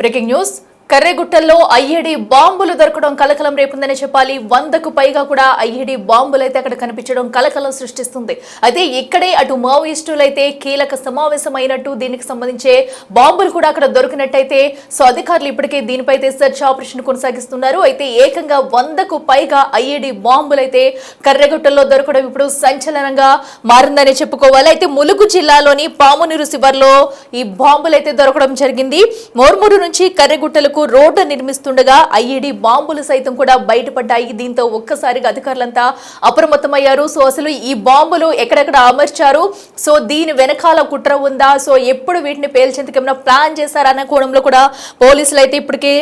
Breaking news కర్రెగుట్టల్లో IED బాంబులు దొరకడం కలకలం రేపుందని చెప్పాలి. 100కు పైగా కూడా ఐఈడీ బాంబులు అయితే అక్కడ కనిపించడం కలకలం సృష్టిస్తుంది. అయితే ఇక్కడే అటు మావోయిస్టులు అయితే కీలక సమావేశం అయినట్టు దీనికి సంబంధించే బాంబులు కూడా అక్కడ దొరికినట్టయితే సో అధికారులు ఇప్పటికే దీనిపై సెర్చ్ ఆపరేషన్ కొనసాగిస్తున్నారు. అయితే ఏకంగా 100కు పైగా ఐఈడీ బాంబులు అయితే కర్రెగుట్టల్లో దొరకడం ఇప్పుడు సంచలనంగా మారిందని చెప్పుకోవాలి. అయితే ములుగు జిల్లాలోని పామునూరు శివార్లో ఈ బాంబులు అయితే దొరకడం జరిగింది. మోర్మూరు నుంచి కర్రెగుట్టలకు రోడ్డు నిర్మిస్తుండగా ఐఈడీ బాంబులు సైతం కూడా బయటపడ్డాయి. దీంతో ఒక్కసారిగా అధికారులంతా అప్రమత్తమయ్యారు. సో అసలు ఈ బాంబులు ఎక్కడెక్కడ అమర్చారు, సో దీని వెనకాల కుట్ర ఉందా, సో ఎప్పుడు వీటిని పేల్చేందుకు ఏమైనా ప్లాన్ చేశారన్న కోణంలో కూడా పోలీసులు అయితే ఇప్పటికే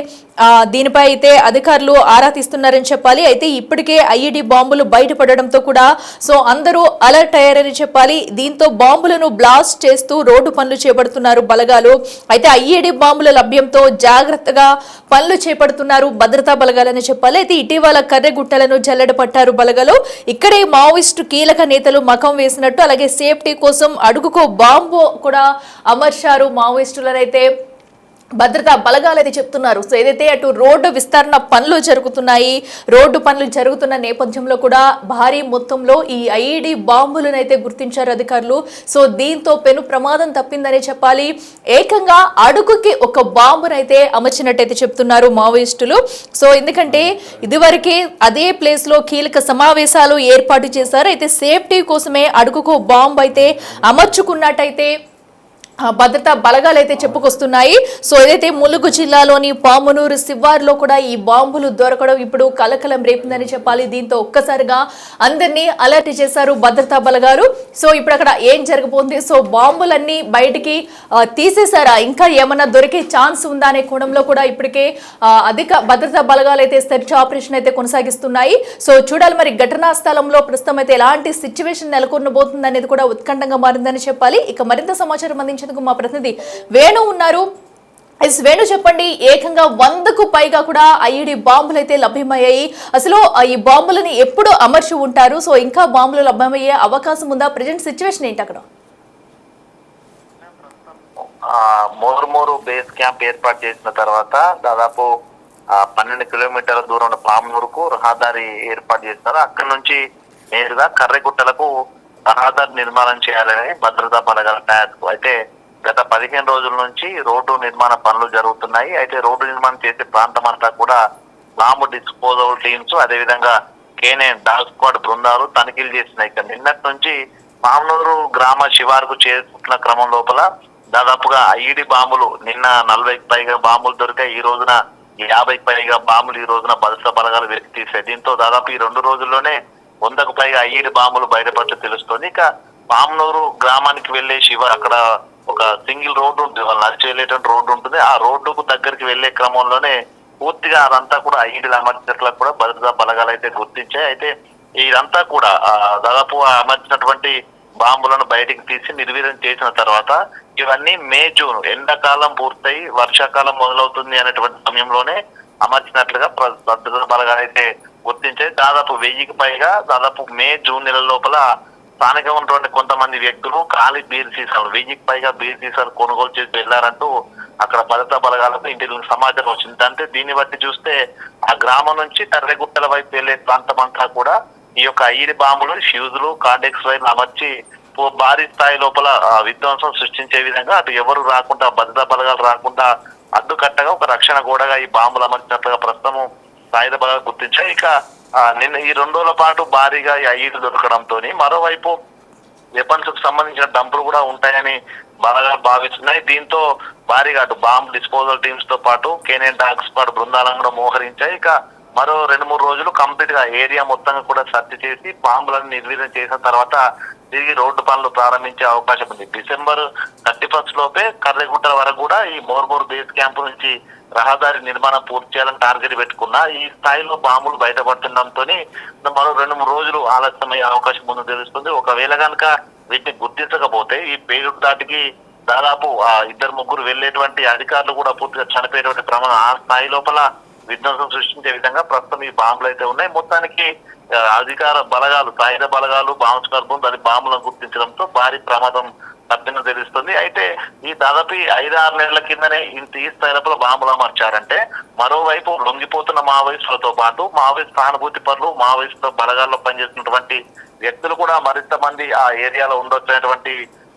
దీనిపై అయితే అధికారులు ఆరా తీస్తున్నారని చెప్పాలి. అయితే ఇప్పటికే ఐఈడీ బాంబులు బయటపడడంతో కూడా సో అందరూ అలర్ట్ అయ్యారని చెప్పాలి. దీంతో బాంబులను బ్లాస్ట్ చేస్తూ రోడ్డు పనులు చేపడుతున్నారు బలగాలు. అయితే ఐఈడీ బాంబుల లభ్యంతో జాగ్రత్తగా పనులు చేపడుతున్నారు భద్రతా బలగాలని చెప్పాలి. అయితే ఇటీవల కర్రెగుట్టలను జల్లెడ పట్టారు బలగాలు. ఇక్కడే మావోయిస్టు కీలక నేతలు మకం వేసినట్టు, అలాగే సేఫ్టీ కోసం అడుగుకో బాంబు కూడా అమర్చారు మావోయిస్టులనైతే భద్రతా బలగాలు అయితే చెప్తున్నారు. సో ఏదైతే అటు రోడ్డు విస్తరణ పనులు జరుగుతున్నాయి, రోడ్డు పనులు జరుగుతున్న నేపథ్యంలో కూడా భారీ మొత్తంలో ఈ ఐఈడీ బాంబులను అయితే గుర్తించారు అధికారులు. సో దీంతో పెను ప్రమాదం తప్పిందనే చెప్పాలి. ఏకంగా అడుగుకి ఒక బాంబునైతే అమర్చినట్టయితే చెప్తున్నారు మావోయిస్టులు. సో ఎందుకంటే ఇదివరకే అదే ప్లేస్ లో కీలక సమావేశాలు ఏర్పాటు చేశారు. అయితే సేఫ్టీ కోసమే అడుగుకో బాంబు అయితే అమర్చుకున్నట్టయితే భద్రతా బలగాలు అయితే చెప్పుకొస్తున్నాయి. సో ఏదైతే ములుగు జిల్లాలోని పామునూరు శివార్లో కూడా ఈ బాంబులు దొరకడం ఇప్పుడు కలకలం రేపిందని చెప్పాలి. దీంతో ఒక్కసారిగా అందరినీ అలర్ట్ చేశారు భద్రతా బలగాలు. సో ఇప్పుడు అక్కడ ఏం జరగబోతుంది, సో బాంబులన్నీ బయటికి తీసేశారా, ఇంకా ఏమన్నా దొరికే ఛాన్స్ ఉందా అనే కోణంలో కూడా ఇప్పటికే అధిక భద్రతా బలగాలు అయితే సెర్చ్ ఆపరేషన్ అయితే కొనసాగిస్తున్నాయి. సో చూడాలి మరి ఘటనా స్థలంలో ప్రస్తుతం అయితే ఎలాంటి సిచ్యువేషన్ నెలకొనబోతుంది అనేది కూడా ఉత్కంఠంగా మారిందని చెప్పాలి. ఇక మరింత సమాచారం అందించి మా ప్రతినిధి వేణు ఉన్నారు. వేణు చెప్పండి, ఏకంగా 100కు పైగా కూడా ఐఈడీ బాంబులు అయితే లభ్యమయ్యాయి. అసలు ఈ బాంబులని ఎప్పుడు అమర్చి ఉంటారు, సో ఇంకా బాంబులు లభ్యమయ్యే అవకాశం ఉందా, ప్రజెంట్ సిచ్యువేషన్ ఏంటి అక్కడ? మోర్మూరు బేస్ క్యాంప్ ఏర్పాటు చేసిన తర్వాత దాదాపు 12 కిలోమీటర్ల దూరంలో పామునూరుకు రహదారి ఏర్పాటు చేస్తారు. అక్కడి నుంచి నేరుగా కర్రెగుట్టలకు రహదారి నిర్మాణం చేయాలని భద్రతా బలగాల తయారు. అయితే గత 15 రోజుల నుంచి రోడ్డు నిర్మాణ పనులు జరుగుతున్నాయి. అయితే రోడ్డు నిర్మాణం చేసే ప్రాంతం అంతా కూడా బాంబు డిస్పోజల్ టీమ్స్, అదేవిధంగా కేనైన్ డాగ్ స్క్వాడ్ బృందాలు తనిఖీలు చేస్తున్నాయి. ఇక నిన్నటి నుంచి పామునూరు గ్రామ శివారుకు చేరుకుంటున్న క్రమం లోపల దాదాపుగా ఐఈడీ బాంబులు నిన్న 40కి పైగా బాంబులు దొరికాయి. ఈ రోజున 50కి పైగా బాంబులు ఈ రోజున భద్రతా బలగాలు వెలికి తీసాయి. దీంతో దాదాపు ఈ 2 రోజుల్లోనే 100కు పైగా ఐఈడీ బాంబులు బయటపడితే తెలుస్తుంది. ఇక పామునూరు గ్రామానికి వెళ్లే అక్కడ ఒక సింగిల్ రోడ్డు ఉంటుంది, వాళ్ళు నడిచి వెళ్ళేటువంటి రోడ్డు ఉంటుంది. ఆ రోడ్డుకు దగ్గరికి వెళ్లే క్రమంలోనే పూర్తిగా అదంతా కూడా ఐఈడీలు అమర్చినట్లకు కూడా భద్రతా బలగాలు అయితే గుర్తించాయి. అయితే ఇదంతా కూడా దాదాపు అమర్చినటువంటి బాంబులను బయటికి తీసి నిర్వీర్యం చేసిన తర్వాత ఇవన్నీ మే జూన్ ఎండాకాలం పూర్తయి వర్షాకాలం మొదలవుతుంది అనేటువంటి సమయంలోనే అమర్చినట్లుగా భద్రతా బలగాలు అయితే గుర్తించాయి. దాదాపు 1000కి పైగా దాదాపు మే జూన్ నెల లోపల స్థానికంగా ఉన్నటువంటి కొంతమంది వ్యక్తులు ఖాళీ బీర్ సీసాలు 1000కి పైగా బీర్ సీసాలు కొనుగోలు చేసి వెళ్లారంటూ అక్కడ భద్రతా బలగాలకు ఇంటి సమాచారం వచ్చింది. అంటే దీన్ని బట్టి చూస్తే ఆ గ్రామం నుంచి కర్రెగుట్టల వైపు వెళ్లే ప్రాంతం అంతా కూడా ఈ యొక్క ఐఈడీ బాంబులు, ఫ్యూజులు, కాండెక్స్ వైర్లు అమర్చి భారీ స్థాయి లోపల విధ్వంసం సృష్టించే విధంగా అటు ఎవరు రాకుండా, భద్రతా బలగాలు రాకుండా అడ్డుకట్టగా ఒక రక్షణ గోడగా ఈ బాంబులు అమర్చినట్లుగా ప్రస్తుతం సాయుధ బలగాలు గుర్తించాయి. ఇక నిన్న ఈ 2 రోజుల పాటు భారీగా ఈ ఐఈడీ దొరకడంతో మరోవైపు వెపన్స్ కు సంబంధించిన డంపులు కూడా ఉంటాయని బలగాలు భావిస్తున్నాయి. దీంతో భారీగా అటు బాంబ్ డిస్పోజల్ టీమ్స్ తో పాటు కేనైన్ డాగ్ స్క్వాడ్ బృందాలను కూడా మోహరించాయి. ఇక మరో 2-3 రోజులు కంప్లీట్ గా ఏరియా మొత్తంగా కూడా సర్చ్ చేసి బాంబులను నిర్వీర్యం చేసిన తర్వాత తిరిగి రోడ్డు పనులు ప్రారంభించే అవకాశం ఉంది. డిసెంబర్ 31 లోపే కర్రెగుట్టల వరకు కూడా ఈ మోర్మూరు బేస్ క్యాంపు నుంచి రహదారి నిర్మాణం పూర్తి చేయాలని టార్గెట్ పెట్టుకున్నా ఈ స్థాయిలో బాంబులు బయటపడుతుండటంతో మరో 2-3 రోజులు ఆలస్యమయ్యే అవకాశం ముందు తెలుస్తుంది. ఒకవేళ కనుక వీటిని గుర్తించకపోతే ఈ పేరు దాటికి దాదాపు 2-3 వెళ్లేటువంటి అధికారులు కూడా పూర్తిగా చనిపోయేటువంటి ప్రమాదం ఆ స్థాయి లోపల విధ్వంసం సృష్టించే విధంగా ప్రస్తుతం ఈ బాంబులు అయితే ఉన్నాయి. మొత్తానికి అధికార బలగాలు, సాయుధ బలగాలు, బాంబు స్క్వాడ్ దాని బాంబులను గుర్తించడంతో భారీ ప్రమాదం తప్పిన తెలుస్తుంది. అయితే ఈ దాదాపు 5-6 నెలల కిందనే ఇంత ఈ స్థాయిలో బాంబులు అమర్చారంటే మరోవైపు లొంగిపోతున్న మావోయిస్టులతో పాటు మావోయిస్ట్ సానుభూతి పరులు, మావోయిస్టు బలగాల్లో పనిచేస్తున్నటువంటి వ్యక్తులు కూడా మరింత మంది ఆ ఏరియాలో ఉండొచ్చినటువంటి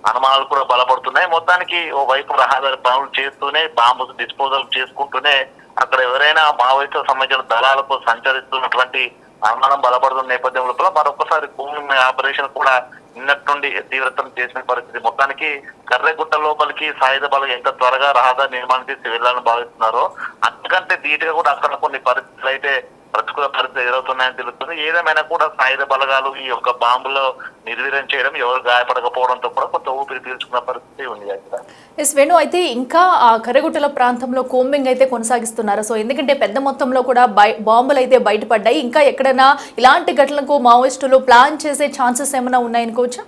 అనుమానాలు కూడా బలపడుతున్నాయి. మొత్తానికి ఓ వైపు రహదారి పనులు చేస్తూనే బాంబు డిస్పోజల్ చేసుకుంటూనే అక్కడ ఎవరైనా మావోయిస్టులకు సంబంధించిన దళాలతో సంచరిస్తున్నటువంటి అనుమానం బలపడుతున్న నేపథ్యం లోపల మరొకసారి కూంబింగ్ ఆపరేషన్ కూడా నిన్నటి నుండి తీవ్రతం చేసిన పరిస్థితి. మొత్తానికి కర్రెగుట్ట లోపలికి సాయుధ బలం ఎంత త్వరగా రహదారి నిర్మాణం చేసి వెళ్లాలని భావిస్తున్నారో అంతకంటే ధీటుగా కూడా అక్కడ కొన్ని పరిస్థితులు అయితే ప్రతికూల పరిస్థితులు ఎదురవుతున్నాయని తెలుస్తుంది. ఏదేమైనా కూడా సాయుధ బలగాలు ఈ యొక్క బాంబులో నిర్వీర్యం చేయడం, ఎవరు గాయపడకపోవడంతో కూడా కొంత ఊపిరి పీల్చుకున్న పరిస్థితి ఉంది అక్కడ. ఎస్ వేణు, అయితే ఇంకా ఆ కర్రెగుట్టల ప్రాంతంలో కోంబింగ్ అయితే కొనసాగిస్తున్నారు. సో ఎందుకంటే పెద్ద మొత్తంలో కూడా బాంబులు అయితే బయటపడ్డాయి. ఇంకా ఎక్కడైనా ఇలాంటి ఘటనలకు మావోయిస్టులు ప్లాన్ చేసే ఛాన్సెస్ ఏమైనా ఉన్నాయనుకోవచ్చా?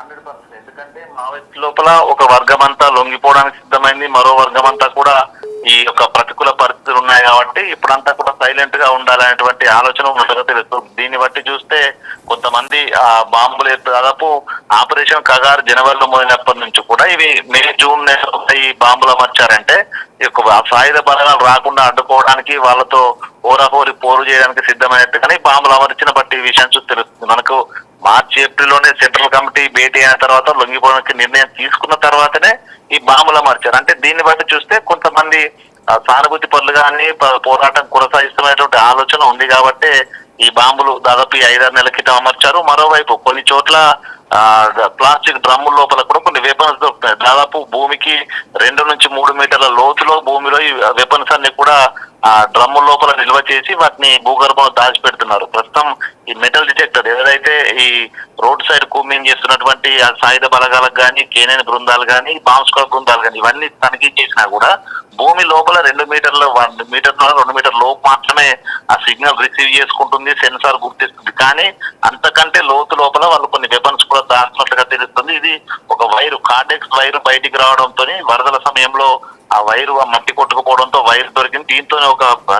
100%. ఎందుకంటే మావోయిస్ట్ లోపల ఒక వర్గం అంతా లొంగిపోవడానికి సిద్ధమైంది, మరో వర్గం అంతా కూడా ఈ యొక్క ప్రతికూల పరిస్థితులు ఉన్నాయి కాబట్టి ఇప్పుడంతా కూడా సైలెంట్ గా ఉండాలనేటువంటి ఆలోచన ఉన్నట్టుగా తెలుస్తుంది. దీన్ని బట్టి చూస్తే కొంతమంది ఆ బాంబులు దాదాపు ఆపరేషన్ కగారు జనవరిలో మొదలైనప్పటి నుంచి కూడా ఇవి మే జూన్ ఈ బాంబులు అమర్చారంటే ఈ యొక్క సాయుధ బలగాలు రాకుండా అడ్డుకోవడానికి వాళ్ళతో హోరాహోరి పోరు చేయడానికి సిద్ధమైనట్టు కానీ బాంబులు అమర్చిన బట్టి ఈ విషయం చూసి తెలుస్తుంది. మనకు మార్చి ఏప్రిల్లోనే సెంట్రల్ కమిటీ భేటీ అయిన తర్వాత లొంగిపోవడానికి నిర్ణయం తీసుకున్న తర్వాతనే ఈ బాంబులు అమర్చారు. అంటే దీన్ని బట్టి చూస్తే కొంతమంది సానుభూతి పనులు కానీ పోరాటం కొనసాగిస్తున్నటువంటి ఆలోచన ఉంది కాబట్టి ఈ బాంబులు దాదాపు 5-6 నెలల క్రితం అమర్చారు. మరోవైపు కొన్ని చోట్ల ప్లాస్టిక్ డ్రమ్ముల లోపల కూడా కొన్ని వెపన్స్ దొరుకుతాయి. దాదాపు భూమికి 2 నుంచి 3 మీటర్ల లోతులో భూమిలో ఈ వెపన్స్ అన్ని కూడా ఆ డ్రమ్ముల లోపల నిల్వ చేసి వాటిని భూగర్భంలో దాచిపెడుతున్నారు. ప్రస్తుతం ఈ మెటల్ డిటెక్టర్ ఎవరైతే ఈ రోడ్ సైడ్ కూంబింగ్ చేస్తున్నటువంటి ఆ సాయుధ బలగాలకు కానీ, కేనైన బృందాలు కానీ, బాంబ్ స్క్వాడ్ బృందాలు కానీ ఇవన్నీ తనిఖీ చేసినా కూడా భూమి లోపల 2 మీటర్ల 2 మీటర్ల లోపు మాత్రమే ఆ సిగ్నల్ రిసీవ్ చేసుకుంటుంది, సెన్సార్ గుర్తిస్తుంది. కానీ అంతకంటే లోతు లోపల వాళ్ళు కొన్ని వెపన్స్ కూడా దాచినట్లుగా తెలుస్తుంది. ఇది ఒక వైరు, కార్డెక్స్ వైరు బయటికి రావడంతో వరదల సమయంలో ఆ వైరు ఆ మట్టి కొట్టుకుపోవడంతో వైరు దొరికింది. దీంతోనే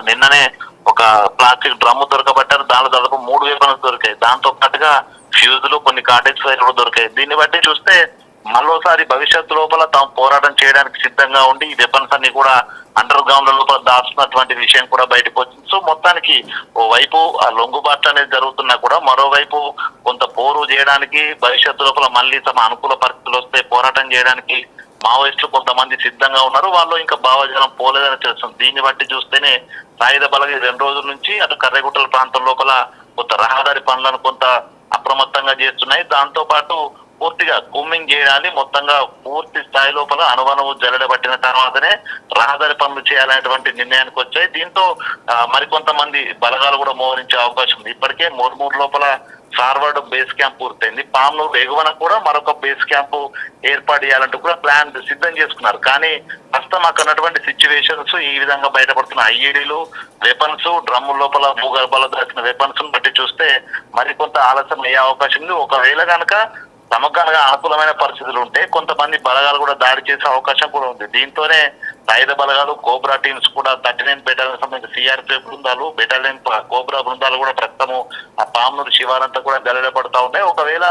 నిన్ననే ఒక ప్లాస్టిక్ డ్రమ్ము దొరకబట్టారు. దానిలో దాదాపు 3 వెపన్స్ దొరికాయి. దాంతో పాటుగా ఫ్యూజులు, కొన్ని కార్డెక్స్ వైర్లు దొరికాయి. దీన్ని బట్టి చూస్తే మరోసారి భవిష్యత్తు లోపల తాము పోరాటం చేయడానికి సిద్ధంగా ఉండి ఈ వెపన్స్ అన్ని కూడా అండర్ గ్రౌండ్ లోపల దాచున్నటువంటి విషయం కూడా బయటకు వచ్చింది. సో మొత్తానికి ఓ వైపు ఆ లొంగుబాట్లు అనేది జరుగుతున్నా కూడా మరోవైపు కొంత పోరు చేయడానికి భవిష్యత్తు లోపల మళ్ళీ తమ అనుకూల పరిస్థితులు వస్తే పోరాటం చేయడానికి మావోయిస్టులు కొంతమంది సిద్ధంగా ఉన్నారు. వాళ్ళు ఇంకా భావజనం పోలేదని తెలుస్తుంది. దీన్ని బట్టి చూస్తేనే సాయుధ బలగా 2 రోజుల నుంచి అటు కర్రెగుట్టల ప్రాంతం లోపల కొంత రహదారి పనులను కొంత అప్రమత్తంగా చేస్తున్నాయి. దాంతో పాటు పూర్తిగా కూంబింగ్ చేయాలి, మొత్తంగా పూర్తి స్థాయి లోపల అణువణువు జల్లెడబట్టిన తర్వాతనే రహదారి పనులు చేయాలనేటువంటి నిర్ణయానికి వచ్చాయి. దీంతో మరికొంతమంది బలగాలు కూడా మోహరించే అవకాశం ఉంది. ఇప్పటికే మోర్మూర్ లోపల ఫార్వర్డ్ బేస్ క్యాంప్ పూర్తయింది. పామ్నూరు ఎగువన కూడా మరొక బేస్ క్యాంపు ఏర్పాటు చేయాలంటూ కూడా ప్లాన్ సిద్ధం చేసుకున్నారు. కానీ ప్రస్తుతం అక్కడ ఉన్నటువంటి సిచ్యువేషన్స్ ఈ విధంగా బయటపడుతున్న ఐఈడీలు, వెపన్స్, డ్రమ్ముల లోపల భూగర్భాల్లో దాచిన వెపన్స్ బట్టి చూస్తే మరికొంత ఆలస్యం అయ్యే అవకాశం ఉంది. ఒకవేళ కనుక సమగ్రంగా అనుకూలమైన పరిస్థితులు ఉంటే కొంతమంది బలగాలు కూడా దాడి చేసే అవకాశం కూడా ఉంది. దీంతోనే సాయుధ బలగాలు, కోబ్రా టీమ్స్ కూడా 39 బెటాలియన్ సంబంధించిన సిఆర్పిఎఫ్ బృందాలు, బెటాలియన్ కోబ్రా బృందాలు కూడా ప్రస్తుతము ఆ పామ్నూరు శివారంతా కూడా గల్లెడపడతా ఉన్నాయి. ఒకవేళ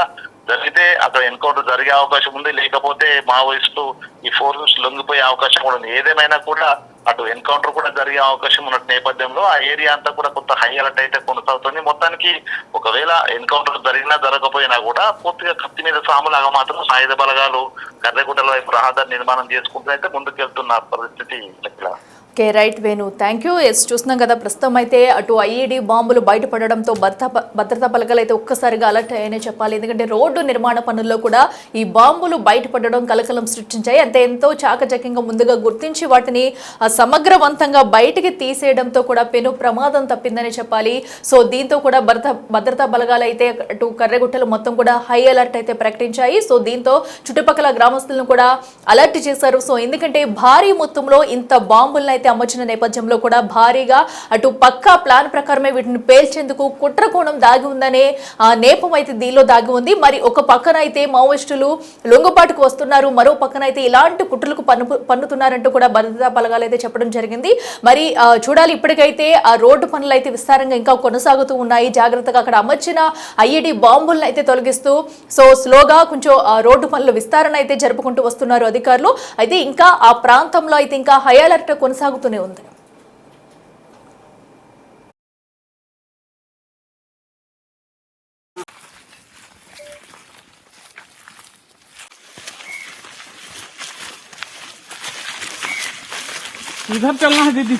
జరిగితే అక్కడ ఎన్కౌంటర్ జరిగే అవకాశం ఉంది, లేకపోతే మావోయిస్టులు ఈ ఫోర్సెస్ లొంగిపోయే అవకాశం కూడా ఉంది. ఏదేమైనా కూడా అటు ఎన్కౌంటర్ కూడా జరిగే అవకాశం ఉన్న నేపథ్యంలో ఆ ఏరియా అంతా కూడా కొంత హై అలర్ట్ అయితే కొనసాగుతుంది. మొత్తానికి ఒకవేళ ఎన్కౌంటర్ జరిగినా జరగకపోయినా కూడా పూర్తిగా కత్తి మీద సాములాగా మాత్రం సాయుధ బలగాలు కర్రెగుట్టల వైపు రహదారి నిర్మాణం చేసుకుంటూ అయితే ముందుకెళ్తున్న పరిస్థితి. Okay, right Venu, thank you. Yes, చూస్తున్నాం కదా ప్రస్తుతం అయితే అటు ఐఈడీ బాంబులు బయటపడడంతో భద్రతా బలగాలు అయితే ఒక్కసారిగా అలర్ట్ అయ్యాయనే చెప్పాలి. ఎందుకంటే రోడ్డు నిర్మాణ పనుల్లో కూడా ఈ బాంబులు బయటపడడం కలకలం సృష్టించాయి. అంటే ఎంతో చాకచక్యంగా ముందుగా గుర్తించి వాటిని సమగ్రవంతంగా బయటికి తీసేయడంతో కూడా పెను ప్రమాదం తప్పిందని చెప్పాలి. సో దీంతో కూడా భద్రతా బలగాలు అయితే అటు కర్రెగుట్టలు మొత్తం కూడా హై అలర్ట్ అయితే ప్రకటించాయి. సో దీంతో చుట్టుపక్కల గ్రామస్తులను కూడా అలర్ట్ చేశారు. సో ఎందుకంటే భారీ మొత్తంలో ఇంత బాంబులను అయితే అయితే అమర్చిన నేపథ్యంలో కూడా భారీగా అటు పక్కా ప్లాన్ ప్రకారమే వీటిని పేల్చేందుకు కుట్రకోణం దాగి ఉందనే నేపం అయితే దీనిలో దాగి ఉంది. మరి ఒక పక్కన అయితే మావోయిస్టులు లొంగుబాటుకు వస్తున్నారు, మరో పక్కన అయితే ఇలాంటి కుట్రలకు పన్నుతున్నారంటూ కూడా భద్రతా బలగాలు అయితే చెప్పడం జరిగింది. మరి చూడాలి, ఇప్పటికైతే ఆ రోడ్డు పనులు అయితే విస్తారంగా ఇంకా కొనసాగుతూ ఉన్నాయి. జాగ్రత్తగా అక్కడ అమర్చిన ఐఈడి బాంబులను అయితే తొలగిస్తూ స్లోగా కొంచెం రోడ్డు పనుల విస్తరణ అయితే జరుపుకుంటూ వస్తున్నారు అధికారులు. అయితే ఇంకా ఆ ప్రాంతంలో అయితే ఇంకా హై అలర్ట్ కొనసాగుతూనే ఉంది. इधर चलना है दीदी।